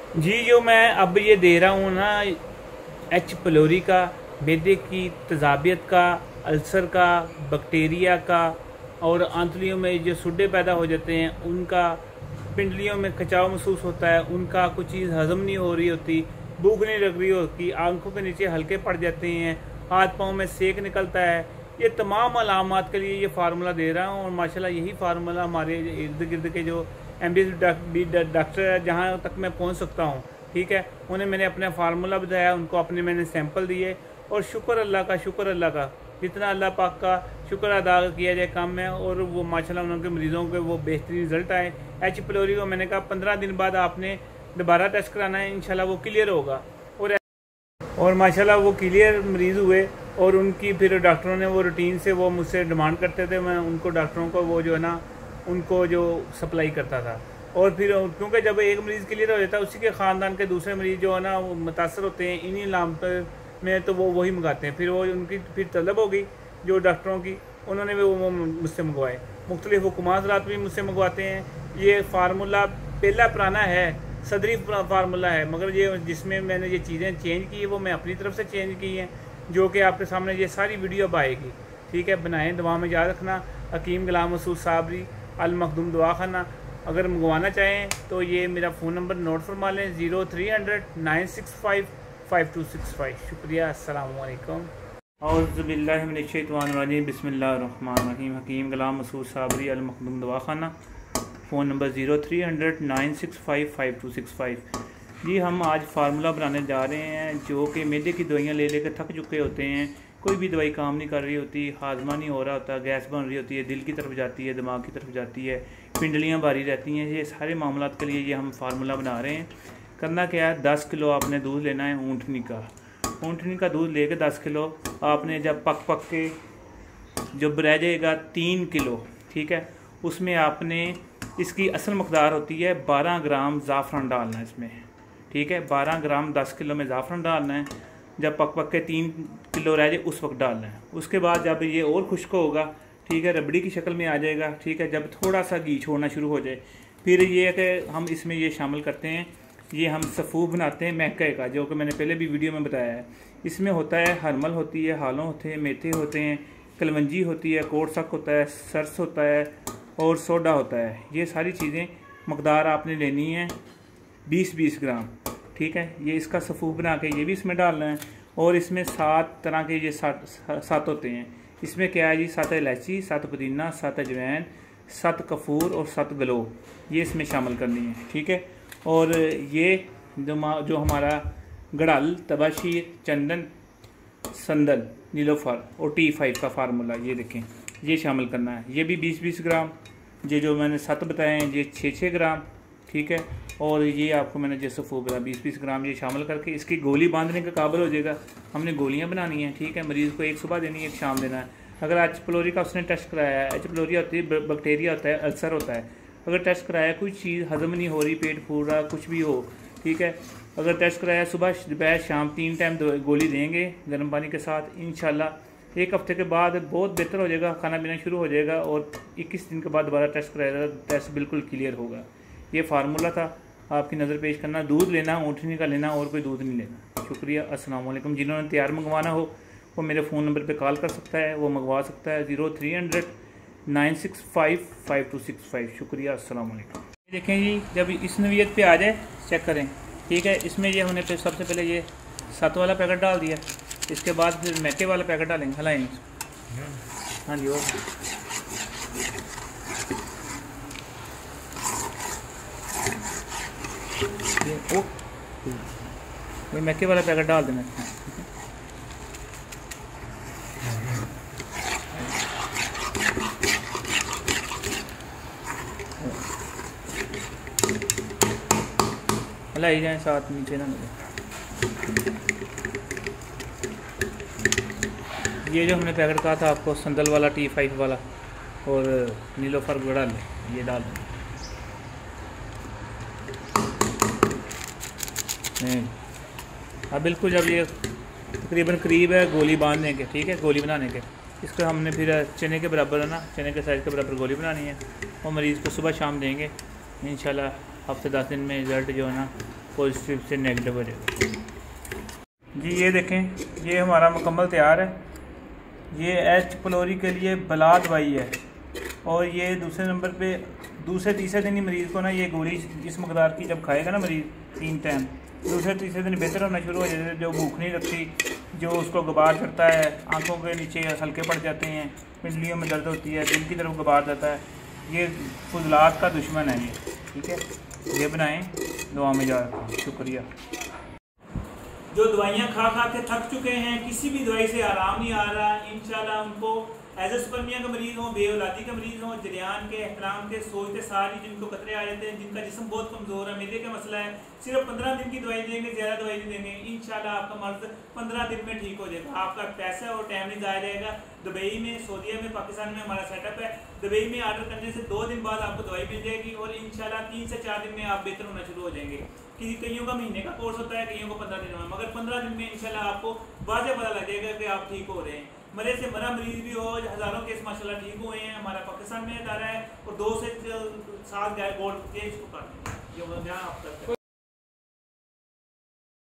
जी, जो मैं अब ये दे रहा हूँ ना, एच पलोरी का, मैदे की तेज़ाबियत का, अल्सर का, बैक्टीरिया का, और आंतड़ियों में जो सुड्डे पैदा हो जाते हैं उनका, पिंडलियों में खिंचाव महसूस होता है उनका, कुछ चीज़ हज़म नहीं हो रही होती, भूख नहीं लग रही होती, आंखों के नीचे हल्के पड़ जाते हैं, हाथ पाँव में सेक निकलता है, ये तमाम अलामात के लिए ये फार्मूला दे रहा हूँ। और माशाल्लाह यही फार्मूला हमारे इर्द गिर्द के जो MD डॉक्टर है, जहाँ तक मैं पहुँच सकता हूँ, ठीक है, उन्हें मैंने अपना फार्मूला बताया, उनको अपने मैंने सैंपल दिए, और शुक्र अल्लाह का, जितना अल्लाह पाक का शुक्र अदा किया जाए काम में, और वो माशाल्लाह उनके मरीज़ों के वो बेहतरीन रिजल्ट आए। एच पलोरी को मैंने कहा 15 दिन बाद आपने दोबारा टेस्ट कराना है, इंशाल्लाह वो क्लियर होगा। और माशाल्लाह वो क्लियर मरीज़ हुए, और उनकी फिर डॉक्टरों ने वो रूटीन से वो मुझसे डिमांड करते थे, मैं उनको डॉक्टरों को वो जो है ना उनको जो सप्लाई करता था। और फिर क्योंकि जब एक मरीज़ क्लियर हो जाता है, उसी के ख़ानदान के दूसरे मरीज़ जो है ना वो मुतासर होते हैं इन्हीं लामत में, तो वो वही मंगाते हैं। फिर वो उनकी फिर तलब हो गई जो डॉक्टरों की, उन्होंने भी वो मुझसे मंगवाए, मुख्तलिफ़ हुकूमत रात भी मुझसे मंगवाते हैं। ये फार्मूला पहला पुराना है, सदरी फार्मूला है, मगर ये जिसमें मैंने ये चीज़ें चेंज की है वो मैं अपनी तरफ से चेंज की हैं, जो कि आपके सामने ये सारी वीडियो अब आएगी, ठीक है। बनाएं, दुआ में याद रखना। हकीम गुलाम मसूद साबरी, अल मखदूम दवा खाना। अगर मंगवाना चाहें तो ये मेरा फ़ोन नंबर नोट फरमा लें, 0300 965 5265। शुक्रिया, अस्सलाम वालेकुम। औज़ु बिल्लाहि मिनश शैतानिर रजीम, बिस्मिल्लाहिर रहमानिर रहीम। हकीम गुलाम मसूद साबरी, अल मखदूम दवा खाना, फ़ोन नंबर 0300 965 5265। जी, हम आज फार्मूला बनाने जा रहे हैं, जो कि मैदे की दवाइयाँ ले लेकर थक चुके होते हैं, कोई भी दवाई काम नहीं कर रही होती, हाजमा नहीं हो रहा होता, गैस बन रही होती है, दिल की तरफ जाती है, दिमाग की तरफ जाती है, पिंडलियाँ भारी रहती हैं, ये सारे मामलात के लिए ये हम फार्मूला बना रहे हैं। करना क्या है, 10 किलो आपने दूध लेना है ऊँटनी का दूध लेकर 10 किलो आपने जब पक के जब रह जाएगा 3 किलो, ठीक है, उसमें आपने इसकी असल मकदार होती है 12 ग्राम ज़ाफ़रान डालना है इसमें, ठीक है। 12 ग्राम 10 किलो में ज़ाफ़रान डालना है, जब पक के 3 किलो रह जाए उस वक्त डालना है। उसके बाद जब ये और खुश्क होगा, ठीक है, रबड़ी की शक्ल में आ जाएगा, ठीक है, जब थोड़ा सा घी छोड़ना शुरू हो जाए, फिर ये है कि हम इसमें ये शामिल करते हैं, ये हम सफ़ूफ बनाते हैं महक़े का, जो कि मैंने पहले भी वीडियो में बताया है। इसमें होता है हरमल होती है, हालों होते हैं, मेथे होते हैं, कलवंजी होती है, कोटसक होता है, सरस होता है, और सोडा होता है। ये सारी चीज़ें मकदार आपने लेनी है 20-20 ग्राम, ठीक है। ये इसका सफ़ूफ बना के ये भी इसमें डालना है। और इसमें 7 तरह के ये 7 होते हैं। इसमें क्या है जी, 7 इलायची, 7 पुदीना, 7 अजवैन, 7 कपूर और 7 गलो, ये इसमें शामिल करनी है, ठीक है। और ये जो हमारा गड़ाल, तबाशीर, चंदन, संदल, नीलोफर और T5 का फार्मूला, ये देखें, ये शामिल करना है। ये भी 20-20 ग्राम, ये जो मैंने 7 बताए हैं ये 6-6 ग्राम, ठीक है। और ये आपको मैंने जैसे सफ़ूफ बताया 20-20 ग्राम, ये शामिल करके इसकी गोली बांधने के काबिल हो जाएगा। हमने गोलियां बनानी है, ठीक है, मरीज़ को एक सुबह देनी है, एक शाम देना है। अगर एच पलोरी का उसने टेस्ट कराया है, एच पलोरी होती है, बैक्टीरिया होता है, अल्सर होता है, अगर टेस्ट कराया कोई चीज़ हज़म नहीं हो रही, पेट फूल रहा, कुछ भी हो, ठीक है, अगर टेस्ट कराया सुबह दोपहर शाम 3 टाइम गोली देंगे गर्म पानी के साथ, इंशाल्लाह 1 हफ्ते के बाद बहुत बेहतर हो जाएगा, खाना पीना शुरू हो जाएगा, और 21 दिन के बाद दोबारा टेस्ट कराया, टेस्ट बिल्कुल क्लियर होगा। ये फार्मूला था आपकी नज़र पेश करना। दूध लेना ऊँटनी का लेना, और कोई दूध नहीं लेना। शुक्रिया, अस्सलाम वालेकुम। जिन्होंने तैयार मंगवाना हो वो मेरे फ़ोन नंबर पे कॉल कर सकता है, वो मंगवा सकता है, 0300 965 5265। शुक्रिया, अस्सलाम वालेकुम। देखें जी, जब इस नवीयत पे आ जाए चेक करें, ठीक है। इसमें ये हमने सबसे पहले ये 7 वाला पैकेट डाल दिया, इसके बाद फिर मैके वाला पैकेट डालेंगे, हलाएंगे। हाँ जी, और वही मैके वाला पैकेट डाल देना। हलाई जाए, साथ नीचे ना मिले। ये जो हमने पैकेट कहा था आपको, संदल वाला, T5 वाला और नीलोफर गड़ाल, ये डाल दें। अब बिल्कुल जब ये तकरीबन करीब है गोली बांधने के, ठीक है, गोली बनाने के, इसको हमने फिर चने के बराबर है ना, चने के साइज़ के बराबर गोली बनानी है, और मरीज़ को सुबह शाम देंगे। इंशाल्लाह हफ्ते 10 दिन में रिज़ल्ट जो है ना पॉजिटिव से नेगेटिव हो जाएगा। जी ये देखें, ये हमारा मुकम्मल तैयार है। ये एच पलोरी के लिए बला दवाई है, और ये दूसरे नंबर पे दूसरे तीसरे दिन ही मरीज़ को ना ये गोली इस मकदार की जब खाएगा ना मरीज़ 3 टाइम, दूसरे तीसरे दिन बेहतर होना शुरू हो जाता है। जो भूख नहीं लगती, जो उसको गुबार चढ़ता है, आंखों के नीचे हल्के पड़ जाते हैं, पिंडलियों में दर्द होती है, दिल की तरफ गुबार जाता है, ये फुजलात का दुश्मन है ये। ठीक है, ये बनाएं, दुआ में याद रखें। शुक्रिया। जो दवाइयाँ खा खा के थक चुके हैं, किसी भी दवाई से आराम नहीं आ रहा, इंशाल्लाह उनको एज़ोस्पर्मिया का मरीज़ हो, बेऔलादी का मरीज़ हो, जरियान के, एहतराम के, सोचते सारी जिनको खतरे आ जाते हैं, जिनका जिस्म बहुत कमज़ोर है, मेदे का मसला है, सिर्फ 15 दिन की दवाई देंगे, ज़्यादा दवाई नहीं देंगे, इंशाल्लाह आपका मर्ज़ 15 दिन में ठीक हो जाएगा। आपका पैसा और टाइम नहीं जाया जाएगा। दुबई में, सऊदीया में, पाकिस्तान में हमारा सेटअप है। दुबई में ऑर्डर करने से 2 दिन बाद आपको दवाई मिल जाएगी, और इंशाल्लाह 3 से 4 दिन में आप बेहतर होना शुरू हो जाएंगे। कि कईयों का महीने का कोर्स होता है, कईयों को 15 दिन में, मगर 15 दिन में इंशाल्लाह आपको वाज़ेह पता लग जाएगा कि आप ठीक हो रहे हैं। मरे से मरा मरीज भी हो, हज़ारों केस माशाल्लाह ठीक हुए हैं। हमारा पाकिस्तान में इदारा है, और 2 से 7 गैर बोर्ड के इसको करते हैं, जो जहाँ आप करते हैं।